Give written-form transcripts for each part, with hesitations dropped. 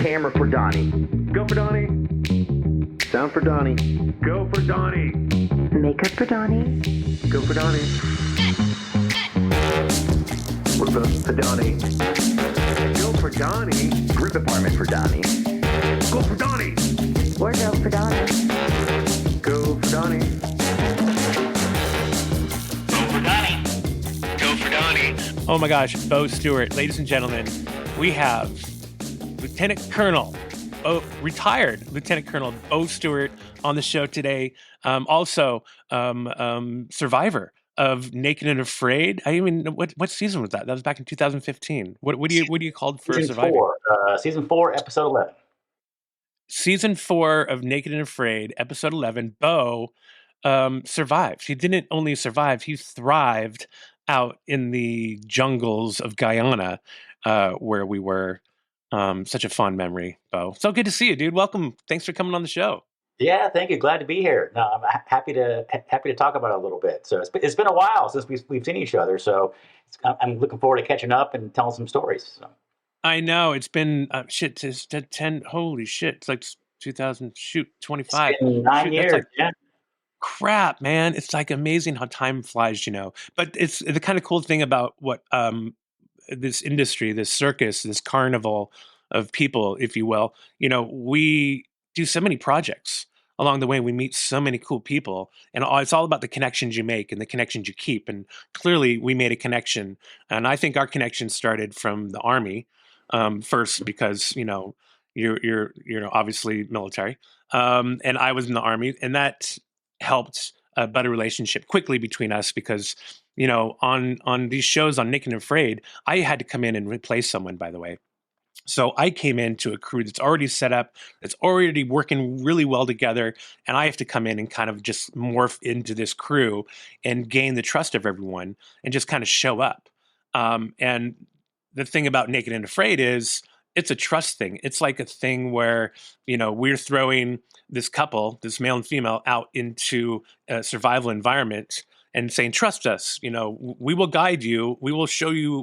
Camera for Donnie. Go for Donnie. Sound for Donnie. Go for Donnie. Makeup for Donnie. Go for Donnie. We're voting for Donnie. Go for Donnie. Grip apartment for Donnie. Go for Donnie. Wardrobe for Donnie. Go for Donnie. Go for Donnie. Go for Donnie. Oh my gosh, Bo Stuart. Ladies and gentlemen, we have Lieutenant Colonel, retired Lieutenant Colonel Bo Stuart on the show today. Also, survivor of Naked and Afraid. I even know what season was that? That was back in 2015. What do you called for surviving? Season 4, episode 11. Season 4 of Naked and Afraid, episode 11. Bo survived. He didn't only survive; he thrived out in the jungles of Guyana, where we were. Such a fond memory, Bo. So good to see you, dude. Welcome. Thanks for coming on the show. Yeah, thank you. Glad to be here. No, I'm happy to talk about it a little bit. So it's been a while since we've seen each other. So I'm looking forward to catching up and telling some stories. So. I know it's been it's 10. Holy shit! It's like 25. It's been 9 years. Like, yeah. Crap, man. It's like amazing how time flies, But it's the kind of cool thing about what this industry, this circus, this carnival of people, if you will. We do so many projects along the way. We meet so many cool people, and it's all about the connections you make and the connections you keep. And clearly, we made a connection, and I think our connection started from the Army first, because you're obviously military, and I was in the Army, and that helped a better relationship quickly between us because. On these shows on Naked and Afraid, I had to come in and replace someone, by the way. So I came into a crew that's already set up, that's already working really well together, and I have to come in and kind of just morph into this crew and gain the trust of everyone and just kind of show up. And the thing about Naked and Afraid is it's a trust thing. It's like a thing where, we're throwing this couple, this male and female, out into a survival environment and saying, trust us, we will guide you. We will show you,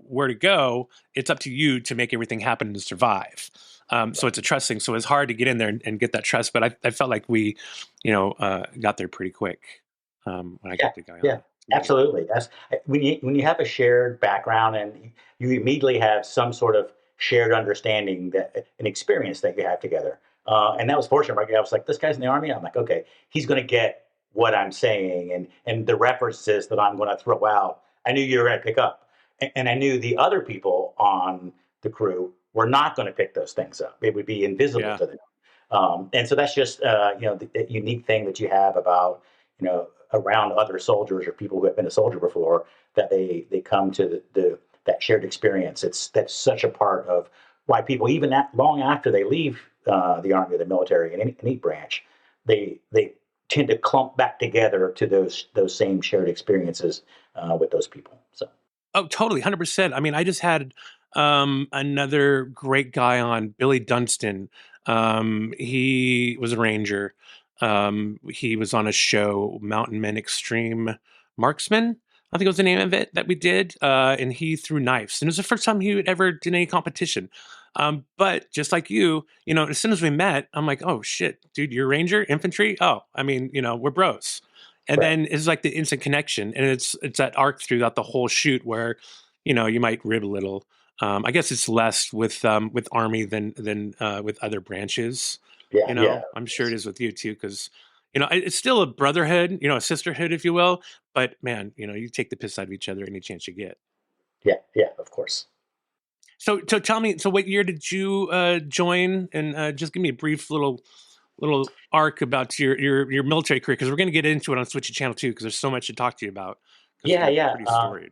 where to go. It's up to you to make everything happen and survive. So it's a trust thing. So it's hard to get in there and get that trust. But I felt like we, got there pretty quick when I got the guy on. Yeah, absolutely. That's when you have a shared background and you immediately have some sort of shared understanding, that an experience that you have together. And that was fortunate. Right? I was like, this guy's in the Army. I'm like, okay, he's going to get what I'm saying and the references that I'm going to throw out. I knew you were going to pick up, and I knew the other people on the crew were not going to pick those things up. It would be invisible to them. And so that's just the unique thing that you have about around other soldiers or people who have been a soldier before, that they come to that shared experience. That's such a part of why people, even long after they leave the Army or the military in any branch, they tend to clump back together to those same shared experiences with those people. So, totally, 100%. I mean, I just had another great guy on, Billy Dunstan. He was a Ranger. He was on a show, Mountain Men Extreme Marksman, I think was the name of it, that we did. And he threw knives. And it was the first time he had ever did any competition. But just like you, as soon as we met, I'm like, oh shit, dude, you're Ranger, infantry? Oh, I mean, we're bros. And then it's like the instant connection. And it's that arc throughout the whole shoot where, you might rib a little. I guess it's less with Army than with other branches. I'm sure it is with you too, because it's still a brotherhood, a sisterhood, if you will. But man, you take the piss out of each other any chance you get. Yeah, of course. So tell me, what year did you join? And just give me a brief little arc about your military career, because we're going to get into it on Switchy Channel too, because there's so much to talk to you about. Yeah. Pretty storied.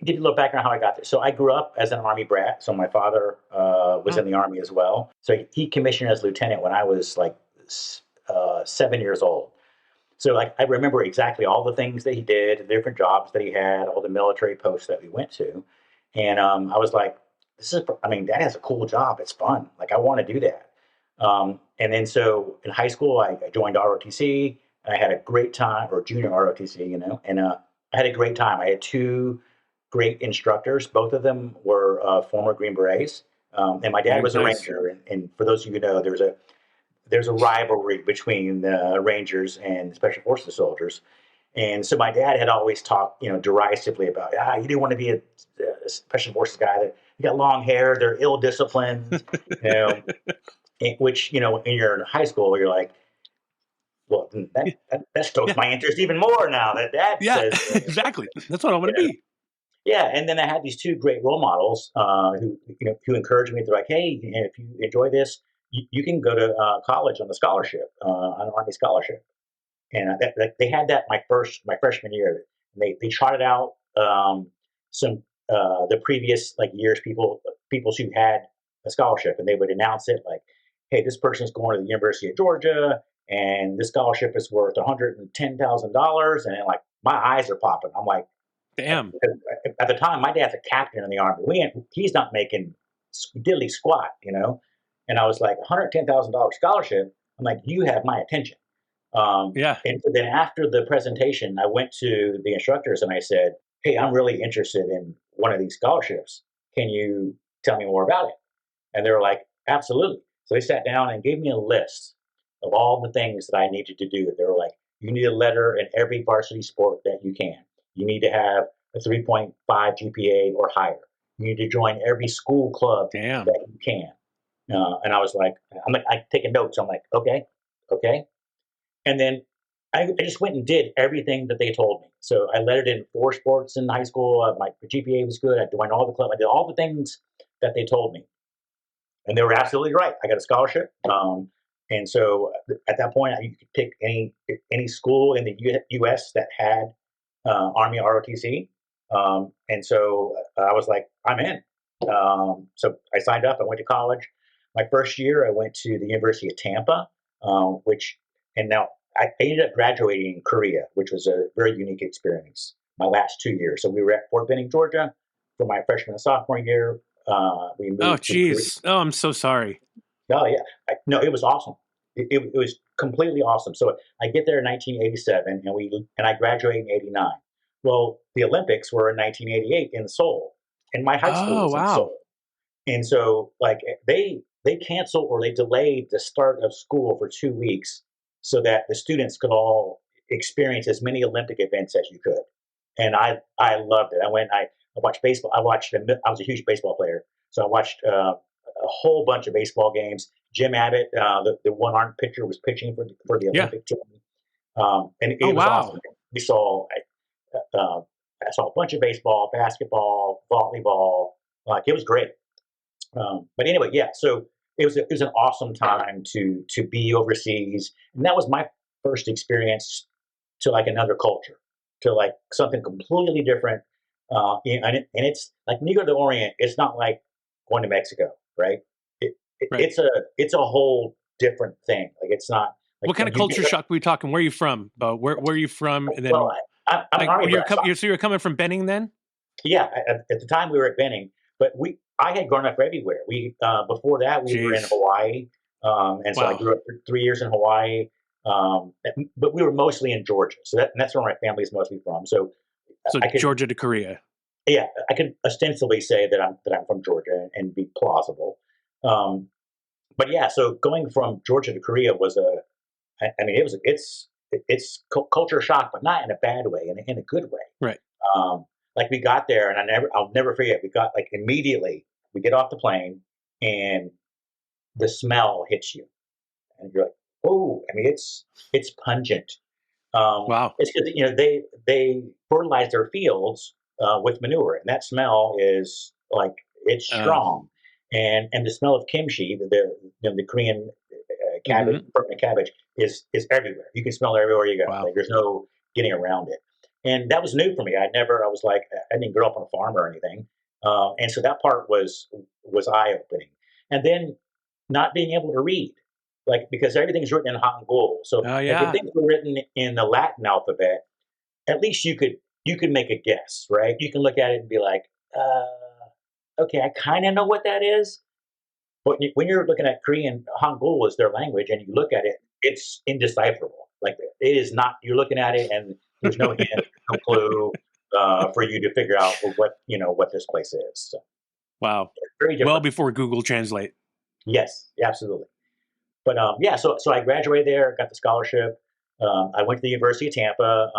Give you a little background how I got there. So I grew up as an Army brat. So my father was in the Army as well. So he commissioned as lieutenant when I was like 7 years old. So I remember exactly all the things that he did, the different jobs that he had, all the military posts that we went to. And I was like, Dad has a cool job. It's fun. Like, I want to do that. And then so in high school, I joined ROTC, and I had a great time, or junior ROTC, and I had a great time. I had two great instructors. Both of them were former Green Berets. And my dad was a Nice. Ranger, and for those of you who know, there's a rivalry between the Rangers and Special Forces soldiers. And so my dad had always talked, derisively about, you didn't want to be a Special Forces guy. That you got long hair, they're ill-disciplined, you know, which, when you're in high school, you're like, well, that stokes Yeah. my interest even more now that Dad Yeah, says, exactly. That's what I want to be. yeah. And then I had these two great role models who encouraged me. They're like, hey, if you enjoy this, you can go to college on a scholarship, on an Army scholarship. And they had that my freshman year. And they trotted out some the previous years people who had a scholarship, and they would announce it like, hey, this person's going to the University of Georgia, and this scholarship is worth $110,000, and then, my eyes are popping. I'm like, Damn. at the time, my dad's a captain in the Army. He's not making diddly squat, And I was like, $110,000 scholarship. I'm like, you have my attention. Yeah. And so then after the presentation, I went to the instructors and I said, hey, I'm really interested in one of these scholarships. Can you tell me more about it? And they were like, absolutely. So they sat down and gave me a list of all the things that I needed to do. They were like, you need a letter in every varsity sport that you can. You need to have a 3.5 GPA or higher. You need to join every school club Damn. that you can. And I was like, I taking notes. I'm like, okay. And then I just went and did everything that they told me. So I lettered in 4 sports in high school. My GPA was good. I joined all the clubs. I did all the things that they told me. And they were absolutely right. I got a scholarship. And so at that point, you could pick any school in the U.S. that had Army ROTC. And so I was like, I'm in. So I signed up. I went to college. My first year, I went to the University of Tampa, and now I ended up graduating in Korea, which was a very unique experience. My last 2 years. So we were at Fort Benning, Georgia, for my freshman and sophomore year. We moved. Oh, to Korea. geez. Oh, I'm so sorry. Oh, yeah. No, it was awesome. It was completely awesome. So I get there in 1987, and I graduate in 89. Well, the Olympics were in 1988 in Seoul, and my high school was in wow. Seoul. And so, they canceled or they delayed the start of school for 2 weeks so that the students could all experience as many Olympic events as you could. And I loved it. I watched baseball. I was a huge baseball player, so I watched a whole bunch of baseball games. Jim Abbott, the one-armed pitcher, was pitching for the Olympic team, and it was awesome. We saw I saw a bunch of baseball, basketball, volleyball. It was great. But anyway, yeah. So it was an awesome time to be overseas, and that was my first experience to another culture, to something completely different. And it's like when you go to the Orient, it's not like going to Mexico, right? Right. It's a whole different thing. It's not. What kind of culture shock were we talking? Where are you from, Bo? Where are you from? And then, well, I'm an Army brat, so you're coming from Benning then? Yeah, at the time we were at Benning, but I had grown up everywhere. We before that we were in Hawaii, and so I grew up for 3 years in Hawaii. But we were mostly in Georgia, so that's where my family is mostly from. So Georgia to Korea. Yeah, I could ostensibly say that I'm from Georgia and be plausible. But yeah, so going from Georgia to Korea was it's culture shock, but not in a bad way, in a good way. Right. We got there, and I'll never forget. We got immediately. We get off the plane, and the smell hits you, and you're like, "Oh!" I mean, it's pungent. Wow. It's because they fertilize their fields with manure, and that smell is it's strong. And the smell of kimchi, the Korean cabbage, permanent cabbage, is everywhere. You can smell it everywhere you go. Wow. There's no getting around it. And that was new for me. I didn't grow up on a farm or anything. And so that part was eye-opening. And then not being able to read, because everything's written in Hangul. So if things were written in the Latin alphabet, at least you could make a guess, right? You can look at it and be like, okay, I kind of know what that is. But when you're looking at Korean, Hangul is their language, and you look at it, it's indecipherable. It is not. You're looking at it, and there's no hint, no clue for you to figure out what this place is. So. Wow. very different. Well before Google Translate. Yes, absolutely. But so I graduated there, got the scholarship. I went to the University of Tampa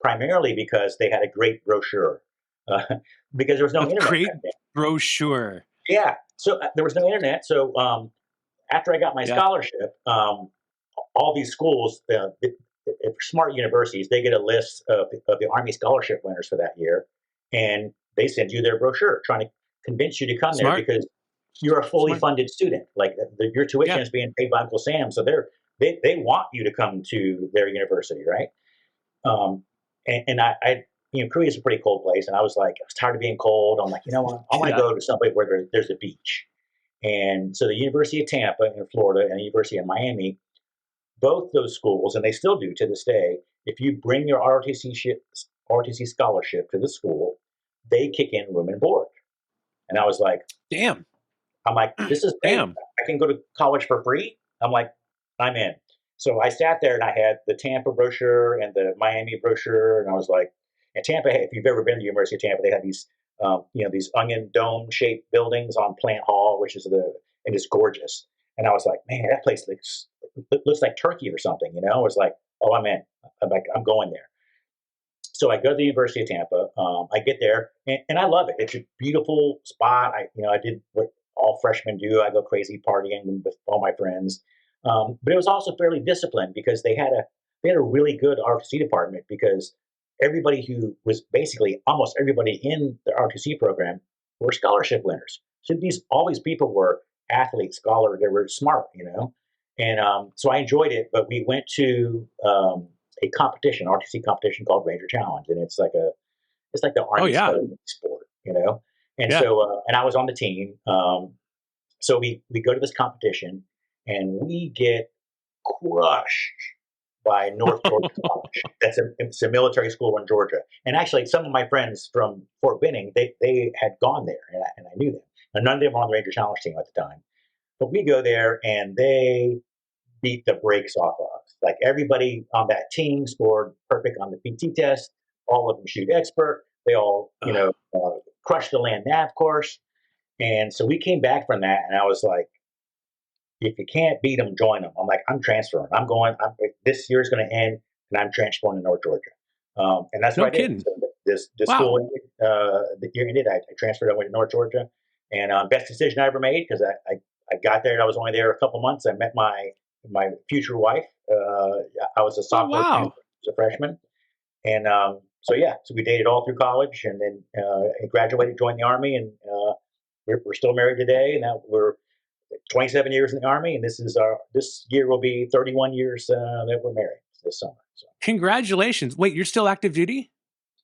primarily because they had a great brochure. Uh, because there was no A internet great back then. brochure. Yeah, so there was no internet. So after I got my Yeah. scholarship, all these schools, smart universities, they get a list of the Army scholarship winners for that year, and they send you their brochure trying to convince you to come there Smart. because you're a fully Smart. funded student. Like your tuition Yeah. is being paid by Uncle Sam, so they want you to come to their university, right? Um, and I Korea is a pretty cold place, and I was tired of being cold. I'm like, you know what? I want to Yeah. go to someplace where there's a beach. And so the University of Tampa in Florida and the University of Miami, both those schools, and they still do to this day, if you bring your ROTC scholarship to the school, they kick in room and board. And I was like, Damn. this is great. Damn. I can go to college for free. I'm like, I'm in. So I sat there and I had the Tampa brochure and the Miami brochure, and I was like, and Tampa, if you've ever been to the University of Tampa, they have these, these onion dome shaped buildings on Plant Hall, and it's gorgeous. And I was like, man, that place looks like Turkey or something, I was like, oh, I'm in. I'm going there. So I go to the University of Tampa. I get there, and I love it. It's a beautiful spot. I did what all freshmen do. I go crazy partying with all my friends. But it was also fairly disciplined because they had a really good ROTC department because everybody who was basically almost everybody in the ROTC program were scholarship winners. So all these people were athletes, scholars. They were smart, And so I enjoyed it. But we went to a competition, ROTC competition called Ranger Challenge, and it's like the Army sport, And Yeah. so and I was on the team. So we go to this competition and we get crushed by North Georgia College. It's a military school in Georgia. And actually, some of my friends from Fort Benning, they had gone there, and I knew them. And none of them were on the Ranger Challenge team at the time. But we go there, and they beat the brakes off of us. Like everybody on that team scored perfect on the PT test. All of them shoot expert. They all, crushed the land nav course. And so we came back from that, and I was like, if you can't beat them, join them. I'm like, I'm transferring. This year's going to end, and I'm transferring to North Georgia. And that's what I did. So this school ended, the year ended. I transferred. I went to North Georgia, and best decision I ever made because I got there and I was only there a couple months. I met my future wife. I was a sophomore, she was a freshman, and so we dated all through college, and then graduated, joined the Army, and we're still married today. And now we're 27 years in the Army, and this year will be 31 years that we're married this summer. So. Congratulations! Wait, you're still active duty?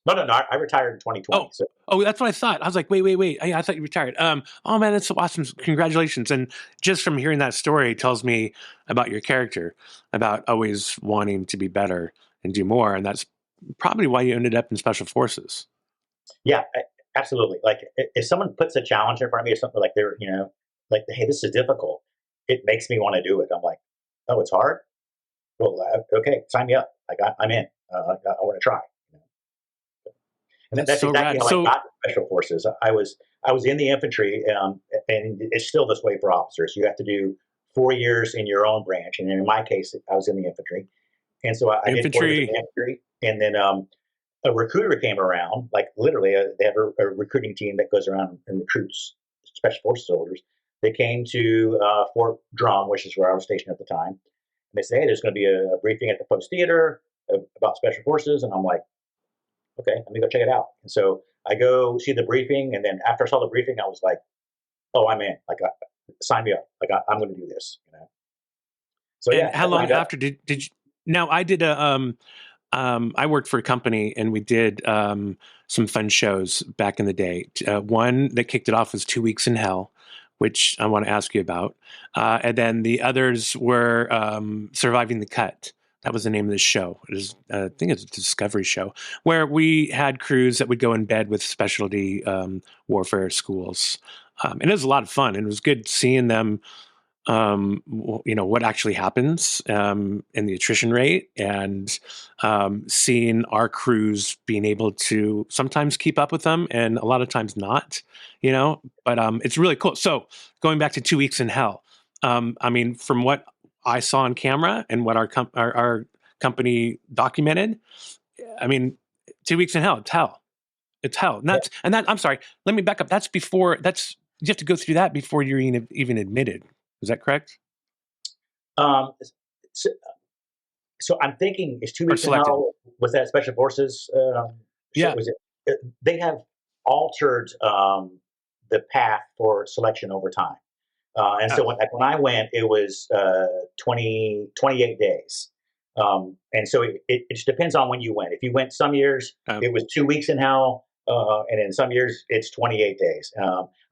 No, I retired in 2020. Oh, that's what I thought. I was like, wait. I thought you retired. Oh man, that's so awesome! Congratulations! And just from hearing that story, it tells me about your character, about always wanting to be better and do more, and that's probably why you ended up in Special Forces. Yeah, absolutely. Like if someone puts a challenge in front of me or something like they're, hey, this is difficult, it makes me want to do it. I'm like, oh, it's hard. Well, okay, sign me up. I'm in. I want to try. And that's exactly how I got to Special Forces. I was in the infantry, and it's still this way for officers. You have to do 4 years in your own branch, and in my case, I was in the infantry, and so I did 4 years in the infantry, and then a recruiter came around. Like literally, they have a recruiting team that goes around and recruits Special Forces soldiers. They came to Fort Drum, which is where I was stationed at the time, and they say, hey, there's going to be a briefing at the Post Theater about Special Forces, and I'm like, okay, let me go check it out. And so I go see the briefing, and then after I saw the briefing, I was like, oh, I'm in. Sign me up. I'm going to do this. So and how long after did you? Now I did I worked for a company, and we did some fun shows back in the day. One that kicked it off was 2 Weeks in Hell, which I want to ask you about, and then the others were Surviving the Cut. That was the name of the show. I think it's a Discovery show where we had crews that would go in bed with specialty warfare schools. And it was a lot of fun. And it was good seeing them what actually happens in the attrition rate, and seeing our crews being able to sometimes keep up with them and a lot of times not, but it's really cool. So going back to 2 weeks in hell, I mean, from what I saw on camera and what our company documented, I mean, 2 weeks in hell, it's hell. It's hell. And Yeah. I'm sorry, let me back up. You have to go through that before you're even admitted. Is that correct? Um, so, so I'm thinking, is two Or weeks in selected? hell, was that special forces? Yeah. Was it? They have altered the path for selection over time. And so when I went, it was 28 days. And so it just depends on when you went. If you went some years, it was 2 weeks in hell. And in some years, it's 28 days.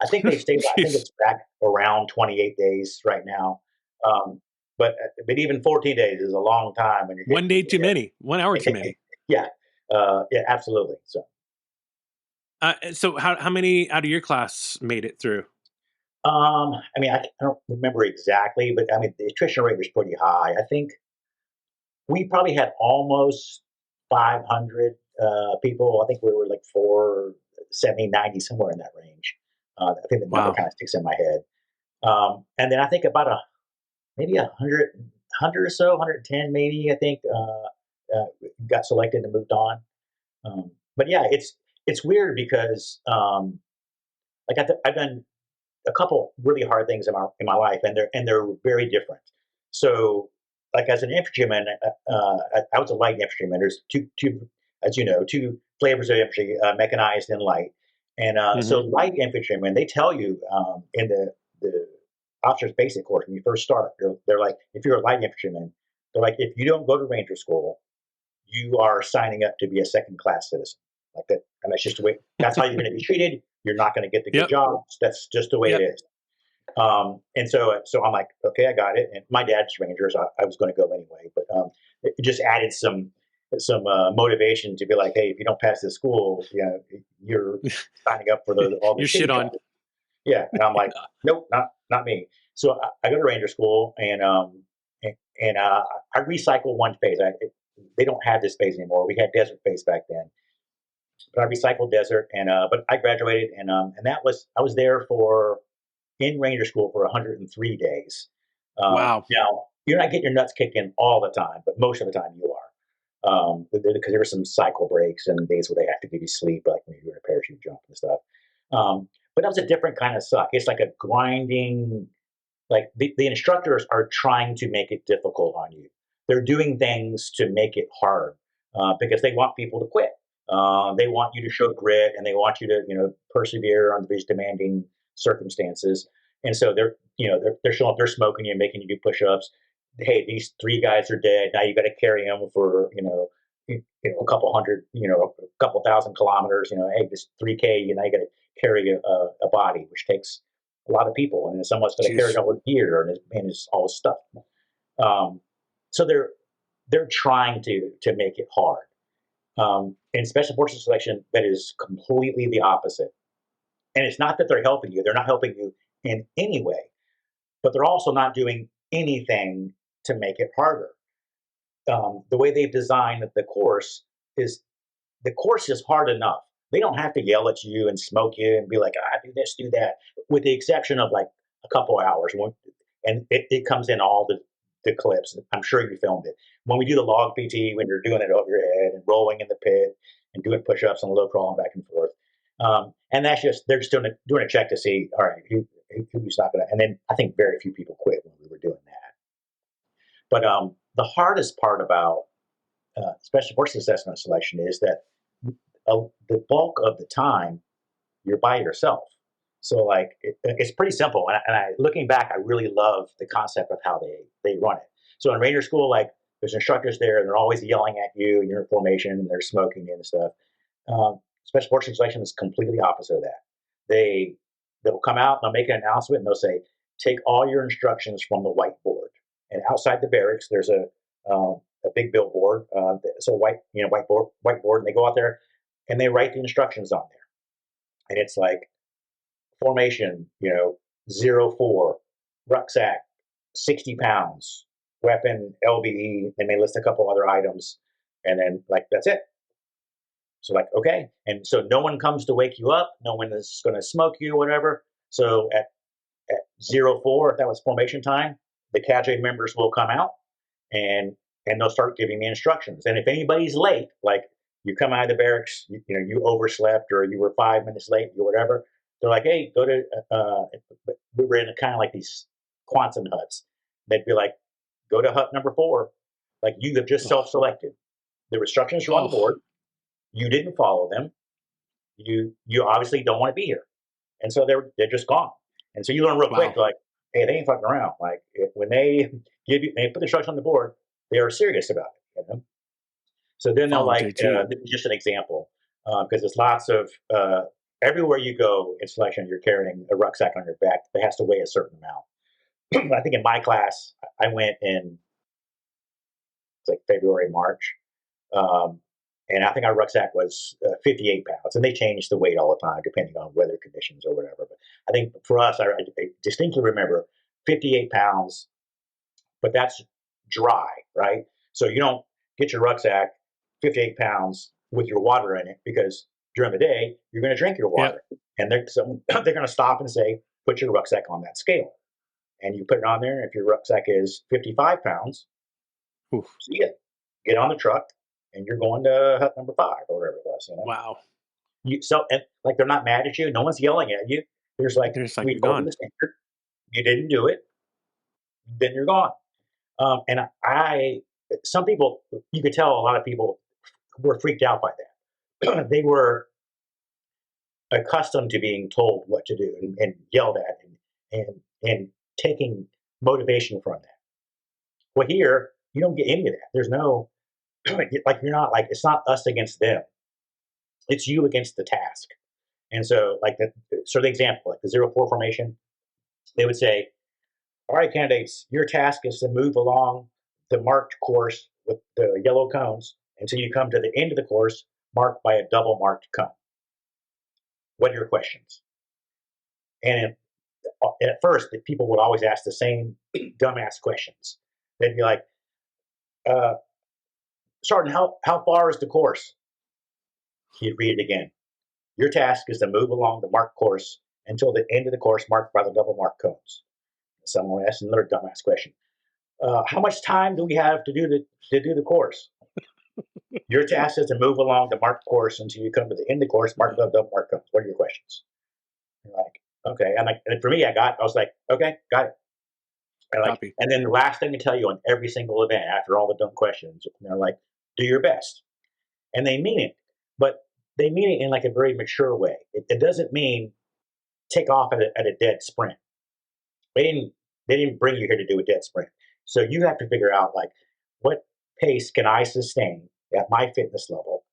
I think they've stayed, I think it's back around 28 days right now. Um, but even 14 days is a long time when you're One day too many, 1 hour too many. Yeah. Yeah, absolutely. So how many out of your class made it through? I mean, I don't remember exactly, but I mean, the attrition rate was pretty high. I think we probably had almost 500 people. I think we were like 470, 90, somewhere in that range. I think the number Wow. kind of sticks in my head. And then I think about maybe 100 or so, 110 maybe, I think, got selected and moved on. But yeah, it's weird because like I've done a couple really hard things in my life, and they're very different. So, like as an infantryman, I was a light infantryman. There's two, as you know, two flavors of infantry: mechanized and light. And so, Hmm. light infantrymen, they tell you in the officer's basic course when you first start, they're like, if you're a light infantryman, they're like, if you don't go to Ranger School, you are signing up to be a second class citizen. Like that, and that's just the way. That's how you're going to be treated. You're not going to get the good Yep. jobs. That's just the way it Yep. is. And so I'm like, okay, I got it. And my dad's Rangers. I was going to go anyway, but it just added some motivation to be like, hey, if you don't pass this school, you're signing up for all the You're shit shitty on. jobs. Yeah, and I'm like, nope, not me. So I go to Ranger School, and I recycle one phase. They don't have this phase anymore. We had desert phase back then, but I recycled desert, and but I graduated, and that was I was there for in Ranger School for 103 days. Wow. Now you're not getting your nuts kicked in all the time, but most of the time you are. Because there were some cycle breaks and days where they have to give you sleep, like when you're doing a parachute jump and stuff. But that was a different kind of suck. It's like a grinding, like the instructors are trying to make it difficult on you. They're doing things to make it hard because they want people to quit. They want you to show grit, and they want you to persevere under these demanding circumstances. And so they're showing up, they're smoking you, making you do push-ups. Hey, these three guys are dead. Now you got to carry them for a couple hundred, a couple thousand kilometers. Hey, this 3K. You got to carry a body, which takes a lot of people, and someone's going to carry Jeez. all the gear and his all this stuff. So they're trying to make it hard. In special forces selection, that is completely the opposite. And it's not that they're helping you; they're not helping you in any way, but they're also not doing anything to make it harder. The way they've designed the course is hard enough. They don't have to yell at you and smoke you and be like, do this, do that, with the exception of like a couple of hours. And it comes in all the clips. I'm sure you filmed it. When we do the log PT, when you're doing it over your head and rolling in the pit and doing push-ups and low crawling back and forth. And they're just doing a check to see, all right, who's not going to, and then I think very few people quit when we were doing that. But the hardest part about special forces assessment selection is that the bulk of the time you're by yourself. So like it's pretty simple. And looking back, I really love the concept of how they run it. So in Ranger School, like there's instructors there, and they're always yelling at you, and you're in formation, and they're smoking and stuff. Special forces selection is completely opposite of that. They'll come out, they'll make an announcement, and they'll say, take all your instructions from the whiteboard. And outside the barracks, there's a big billboard, so whiteboard, and they go out there and they write the instructions on there. And it's like formation, 04, rucksack, 60 pounds, weapon, LBE. They may list a couple other items, and then like that's it. So like, okay. And so no one comes to wake you up. No one is going to smoke you or whatever. So at 04, if that was formation time, the cadre members will come out and they'll start giving me instructions. And if anybody's late, like you come out of the barracks, you overslept or you were 5 minutes late or whatever, they're like, hey, go to, we were in kind of like these Quonset huts. They'd be like, go to hut number 4. Like you have just self-selected. The instructions are on the board. You didn't follow them. You obviously don't want to be here. And so they're just gone. And so you learn real quick, like, hey, they ain't fucking around. Like when they put the instructions on the board, they are serious about it. So then they'll like, this is just an example, because there's lots of, everywhere you go in selection, you're carrying a rucksack on your back that has to weigh a certain amount. I think in my class, I went in like February, March. And I think our rucksack was 58 pounds, and they change the weight all the time depending on weather conditions or whatever. But I think for us, I distinctly remember 58 pounds, but that's dry, right? So you don't get your rucksack 58 pounds with your water in it, because during the day you're going to drink your water, and they're going to stop and say, put your rucksack on that scale, and you put it on there. If your rucksack is 55 pounds, see it, get on the truck. And you're going to hut number 5 or whatever it was. Wow. And like they're not mad at you. No one's yelling at you. There's like we told you the standard. You didn't do it. Then you're gone. And some people, you could tell a lot of people were freaked out by that. They were accustomed to being told what to do and yelled at and taking motivation from that. Well, here you don't get any of that. There's no. Like you're not like, it's not us against them, it's you against the task. And so like the example, like the 04 formation, they would say, all right, candidates, your task is to move along the marked course with the yellow cones until you come to the end of the course marked by a double marked cone. What are your questions? And at first people would always ask the same dumbass questions. They'd be like, Sergeant, how far is the course? He'd read it again. Your task is to move along the marked course until the end of the course marked by the double marked cones. Someone asked another dumbass question. How much time do we have to do the course? Your task is to move along the marked course until you come to the end of the course marked by the double marked cones. What are your questions? You're like, okay. And for me, I was like, okay, got it. And then the last thing to tell you on every single event after all the dumb questions, they're like, do your best. And they mean it, but they mean it in like a very mature way. It doesn't mean take off at a dead sprint. They didn't bring you here to do a dead sprint. So you have to figure out like, what pace can I sustain at my fitness level,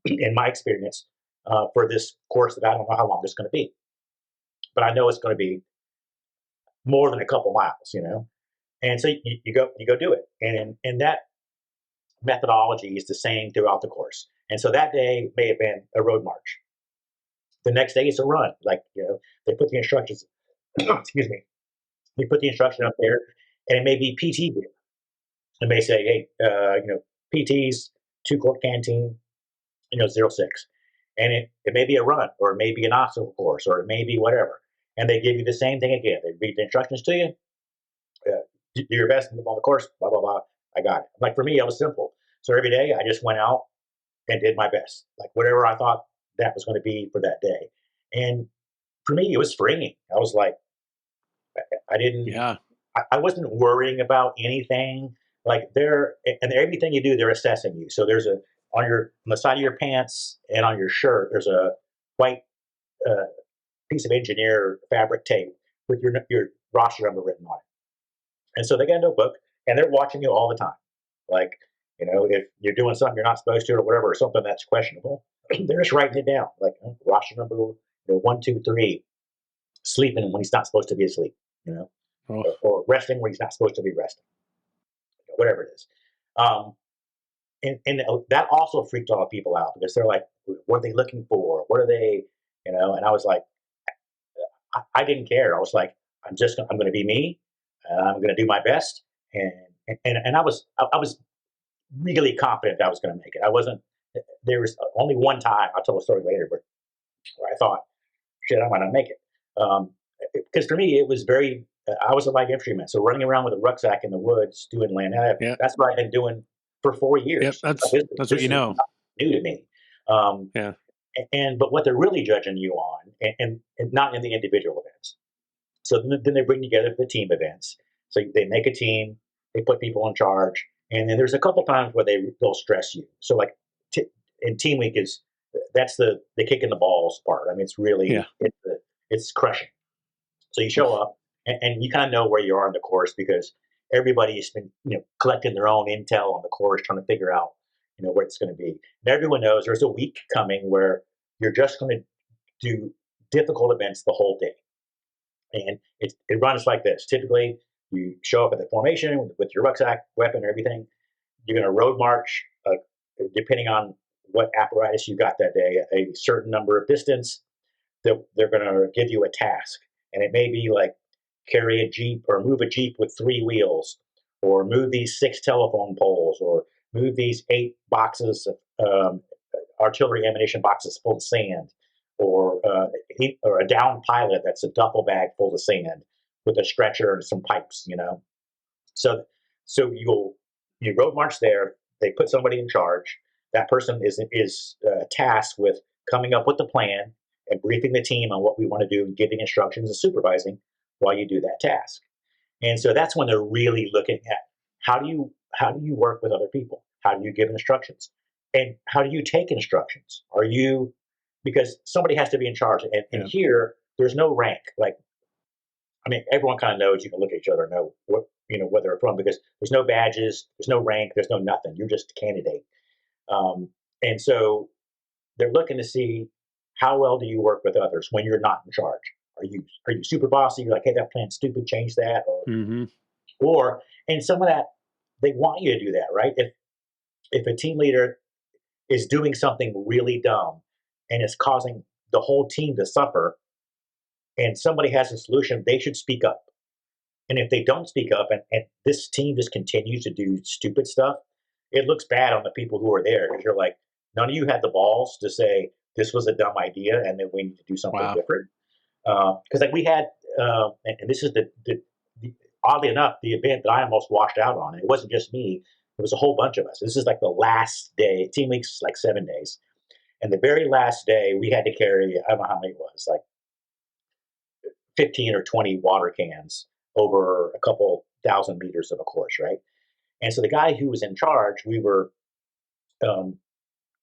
in my experience, for this course that I don't know how long it's going to be. But I know it's going to be more than a couple miles, And so you go do it. And that methodology is the same throughout the course. And so that day may have been a road march. The next day is a run. Like, they put the instructions, excuse me, they put the instruction up there, and it may be PT gear. It may say, hey, PT's 2-quart canteen, 06. And it may be a run, or it may be an obstacle course, or it may be whatever. And they give you the same thing again. They read the instructions to you. Do your best, move on the course, blah, blah, blah. I got it. Like for me, it was simple. So every day I just went out and did my best, like whatever I thought that was going to be for that day. And for me, it was freeing. I was like, I wasn't worrying about anything. Like and everything you do, they're assessing you. So there's on the side of your pants and on your shirt, there's a white piece of engineer fabric tape with your roster number written on it. And so they got a notebook, and they're watching you all the time. Like, if you're doing something you're not supposed to or whatever, or something that's questionable, they're just writing it down. Like, roster number 1, 2, 3, sleeping when he's not supposed to be asleep, or resting when he's not supposed to be resting, whatever it is. And that also freaked a lot of people out, because they're like, what are they looking for? What are they, and I was like, I didn't care. I was like, I'm going to be me. I'm going to do my best. And I was really confident I was going to make it. I wasn't. There was only one time, I'll tell the story later, where I thought, shit, I'm going to make it. Because for me, it was very. I was a light infantryman, so running around with a rucksack in the woods doing land. Yeah. That's what I've been doing for 4 years. Yep. That's This what you is know. not new to me. Yeah. But what they're really judging you on, and not in the individual events. So then they bring together the team events. So they make a team, they put people in charge, and then there's a couple times where they'll stress you. So like in team week that's the kick in the balls part. I mean, it's really Yeah. it's crushing. So you show up and you kind of know where you are on the course because everybody's been collecting their own intel on the course, trying to figure out where it's going to be. And everyone knows there's a week coming where you're just going to do difficult events the whole day. And it runs like this. Typically, you show up at the formation with your rucksack, weapon, everything. You're going to road march, depending on what apparatus you got that day, a certain number of distance. They're going to give you a task. And it may be like carry a Jeep or move a Jeep with 3 wheels, or move these 6 telephone poles, or move these 8 boxes of artillery ammunition boxes full of sand, or a downed pilot that's a duffel bag full of sand with a stretcher and some pipes, So you road march there. They put somebody in charge. That person is tasked with coming up with the plan and briefing the team on what we want to do and giving instructions and supervising while you do that task. And so that's when they're really looking at how do you work with other people? How do you give instructions? And how do you take instructions? Because somebody has to be in charge. And here, there's no rank. Everyone kind of knows. You can look at each other and know where they're from, because there's no badges, there's no rank, there's no nothing. You're just a candidate. And so they're looking to see how well do you work with others when you're not in charge. Are you super bossy? You're like, hey, that plan's stupid, change that. Or and some of that, they want you to do that, right? If a team leader is doing something really dumb and it's causing the whole team to suffer, and somebody has a solution, they should speak up. And if they don't speak up and this team just continues to do stupid stuff, it looks bad on the people who are there, because you're like, none of you had the balls to say this was a dumb idea and that we need to do something different. Because we had, and this is the oddly enough, the event that I almost washed out on. It wasn't just me. It was a whole bunch of us. This is like the last day. Team week's like 7 days. And the very last day, we had to carry, I don't know how many it was, like 15 or 20 water cans over a couple thousand meters of a course, right? And so the guy who was in charge, we were,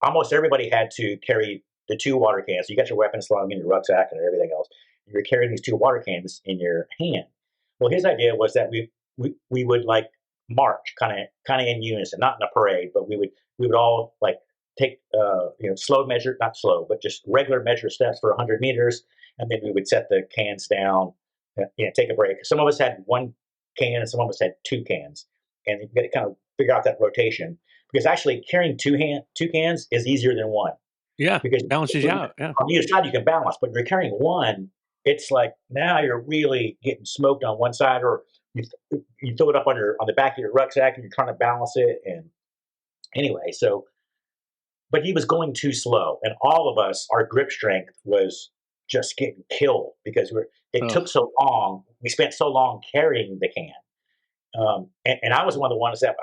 almost everybody had to carry the 2 water cans. So you got your weapon slung in your rucksack and everything else. You're carrying these 2 water cans in your hand. Well, his idea was that we would like march kind of in unison, not in a parade, but we would all like take slow measure, not slow, but just regular measure steps for 100 meters, and then we would set the cans down, take a break. Some of us had 1 can, and some of us had 2 cans, and you got to kind of figure out that rotation, because actually carrying 2 cans is easier than 1. Yeah, because balances you out. Yeah, on either side you can balance, but if you're carrying 1, it's like now you're really getting smoked on one side, or you throw it up on the back of your rucksack and you're trying to balance it. And anyway, but he was going too slow, and all of us, our grip strength was just getting killed because it took so long. We spent so long carrying the can, and I was one of the ones that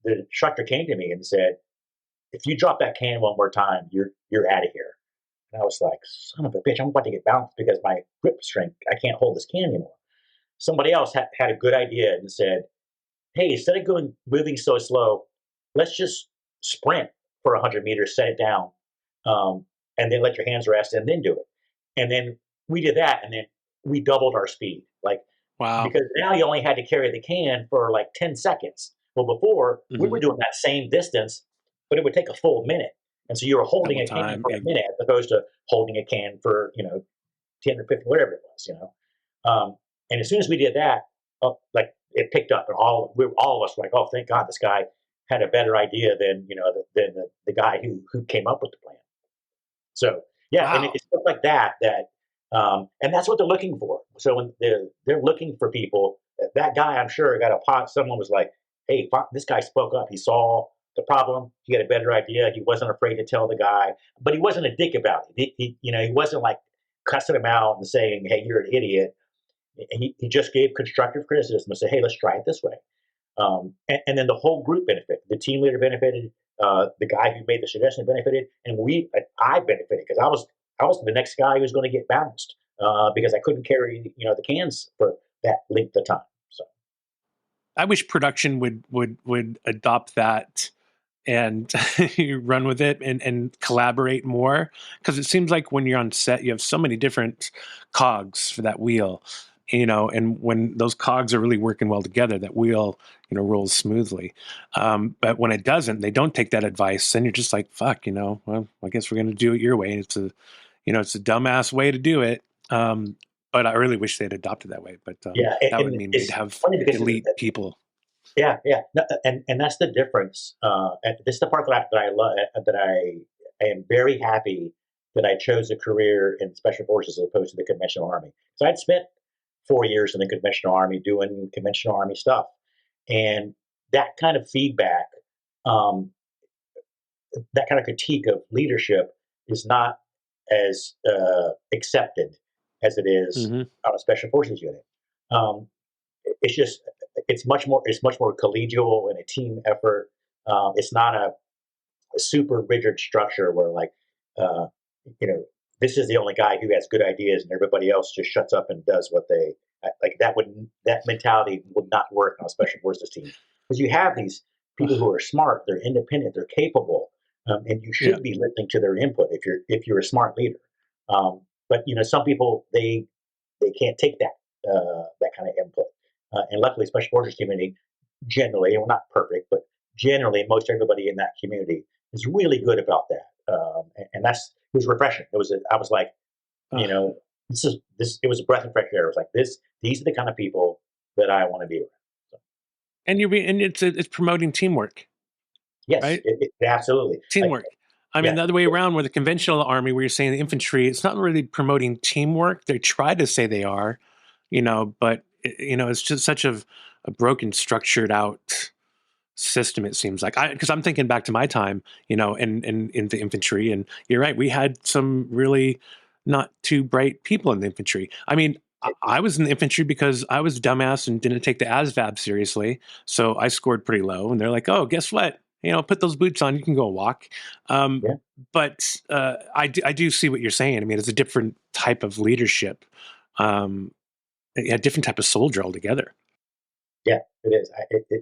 the instructor came to me and said, "If you drop that can one more time, you're out of here." And I was like, son of a bitch, I'm about to get bounced because my grip strength, I can't hold this can anymore. Somebody else had a good idea and said, hey, instead of moving so slow, let's just sprint for 100 meters, set it down, and then let your hands rest and then do it. And then we did that, and then we doubled our speed. Because now you only had to carry the can for like 10 seconds. Well, before, we were doing that same distance, but it would take a full minute. And so you were holding a can for a minute as opposed to holding a can for 10 or 50, whatever it was. And as soon as we did that, it picked up, and all of us were like, oh, thank God this guy had a better idea than the guy who came up with the plan. So and it's stuff like that and that's what they're looking for. So when they're looking for people that guy, I'm sure, got a pot. Someone was like, "Hey, this guy spoke up. He saw the problem. He had a better idea. He wasn't afraid to tell the guy, but he wasn't a dick about it. He wasn't like cussing him out and saying, 'Hey, you're an idiot.' He just gave constructive criticism and said, 'Hey, let's try it this way.' And then the whole group benefited. The team leader benefited. The guy who made the suggestion benefited, and I benefited because I was the next guy who was going to get bounced because I couldn't carry the cans for that length of time. So I wish production would adopt that and you run with it and collaborate more, because it seems like when you're on set you have so many different cogs for that wheel, and when those cogs are really working well together, that wheel rolls smoothly. But when it doesn't, they don't take that advice, and you're just like, fuck, well, I guess we're going to do it your way. And it's a dumbass way to do it. But I really wish they'd adopted that way, but yeah, that would mean we'd have elite people. Yeah, yeah, no, and that's the difference. And this is the part that I love. That I am very happy that I chose a career in special forces as opposed to the conventional army. So I'd spent 4 years in the conventional army doing conventional army stuff, and that kind of feedback, um, that kind of critique of leadership is not as accepted as it is Hmm. on a special forces unit. Um, it's just it's much more collegial and a team effort. It's not a super rigid structure where like uh, you know this is the only guy who has good ideas and everybody else just shuts up and does what they like. That mentality would not work on a special forces team because you have these people who are smart, they're independent, they're capable, and you Yeah. should be listening to their input if you're a smart leader. But some people they can't take that kind of input. And luckily, special forces community generally, and we're not perfect, but generally, most everybody in that community is really good about that. And it was refreshing. I was like, you Ugh. know, it was a breath of fresh air. It was like these are the kind of people that I want to be with. So, And it's promoting teamwork, yes, right? absolutely. Teamwork. I mean, Yeah, the other way around, where the conventional army, where you're saying the infantry, it's not really promoting teamwork. They try to say they are, but it's just such a broken, structured out system. It seems like, because I'm thinking back to my time, in the infantry, and you're right, we had some really not too bright people in the infantry. I mean, I was in the infantry because I was a dumbass and didn't take the ASVAB seriously, so I scored pretty low. And they're like, "Oh, guess what? Put those boots on, you can go walk." Um, yeah. but I do see what you're saying. I mean, it's a different type of leadership, um, a different type of soldier altogether. Yeah, it is.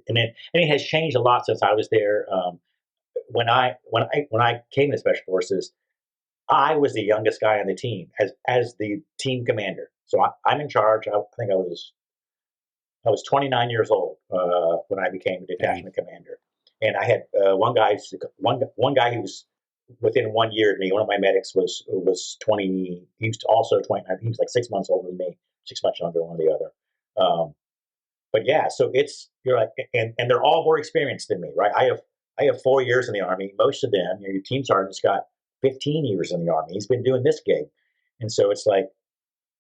And it has changed a lot since I was there. When I came to special forces, I was the youngest guy on the team as the team commander. So I'm in charge. I think I was 29 years old when I became a Dang. detachment commander, and I had one guy who was within 1 year of me. One of my medics was 20. He was also 29. He was like 6 months older than me, 6 months younger than one or the other. But yeah, so you're like, and they're all more experienced than me, right? I have 4 years in the army. Most of them, your team sergeant's got 15 years in the army. He's been doing this gig, and so it's like,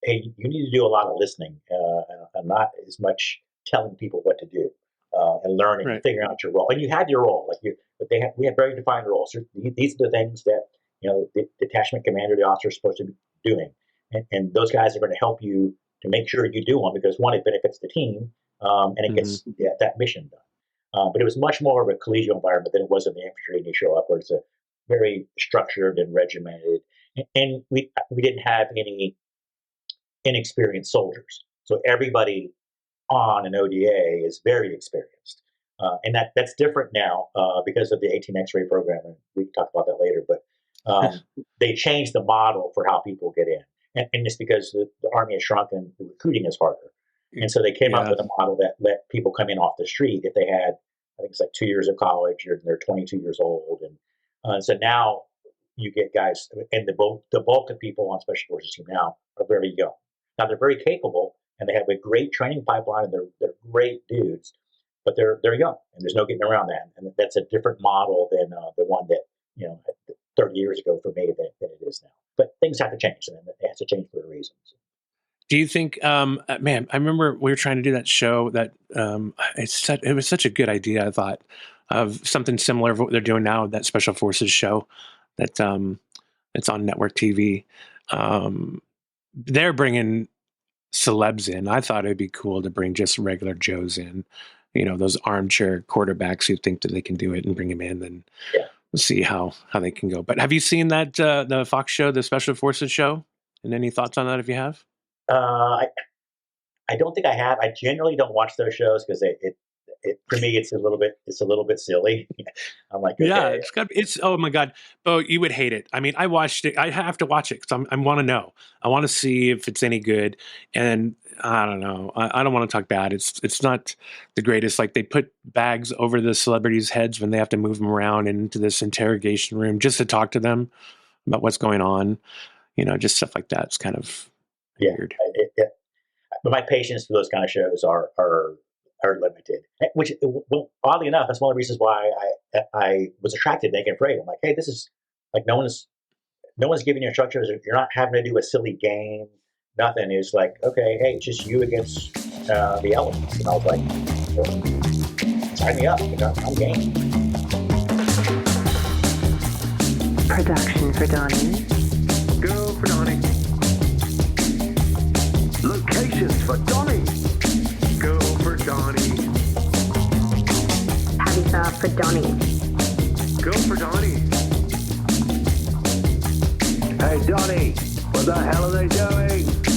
hey, you need to do a lot of listening and not as much telling people what to do and learning and Right. figuring out your role. And you have your role, but we have very defined roles. So these are the things that the detachment commander, the officer, is supposed to be doing, and those guys are going to help you to make sure you do them because one, it benefits the team, and it Hmm. gets that mission done. But it was much more of a collegial environment than it was in the infantry. And you show up where it's a very structured and regimented, and we didn't have any inexperienced soldiers. So everybody on an ODA is very experienced. And that's different now because of the 18 X-ray program, and we can talk about that later. But they changed the model for how people get in, and it's because the army has shrunk and the recruiting is harder. And so they came up Yeah. with a model that let people come in off the street if they had, I think it's like 2 years of college, or they're 22 years old, and so now you get guys, and the bulk of people on special forces team now are very young. Now they're very capable and they have a great training pipeline and they're great dudes, but they're young and there's no getting around that. And that's a different model than the one that 30 years ago for me than it is now. But things have to change, and it has to change for a reason. So. Do you think, man, I remember we were trying to do that show that it was such a good idea, I thought, of something similar to what they're doing now, that Special Forces show that it's on network TV. Um, they're bringing celebs in. I thought it'd be cool to bring just regular Joes in, those armchair quarterbacks who think that they can do it, and bring them in and Yeah. see how they can go. But have you seen that the Fox show, the Special Forces show? And any thoughts on that if you have? Uh, I don't think I have. I generally don't watch those shows because it for me it's a little bit silly. I'm like, Yeah, okay, it's oh my God. Oh, you would hate it. I mean, I watched it. I have to watch it because I want to know. I want to see if it's any good. And I don't know. I don't want to talk bad. It's not the greatest. Like, they put bags over the celebrities' heads when they have to move them around into this interrogation room just to talk to them about what's going on. Just stuff like that. It's kind of yeah. weird. But my patience for those kind of shows are limited. Which, well, oddly enough, that's one of the reasons why I was attracted to Naked and Afraid. I'm like, hey, this is like no one's giving you instructions. You're not having to do a silly game. Nothing. It's like, okay, hey, it's just you against the elements. And I was like, well, sign me up. I'm game. Production for Donny. Go for Donny. Locations for Donny. Go for Donny. Habitat for Donny. Go for Donny. Hey, Donny, what the hell are they doing?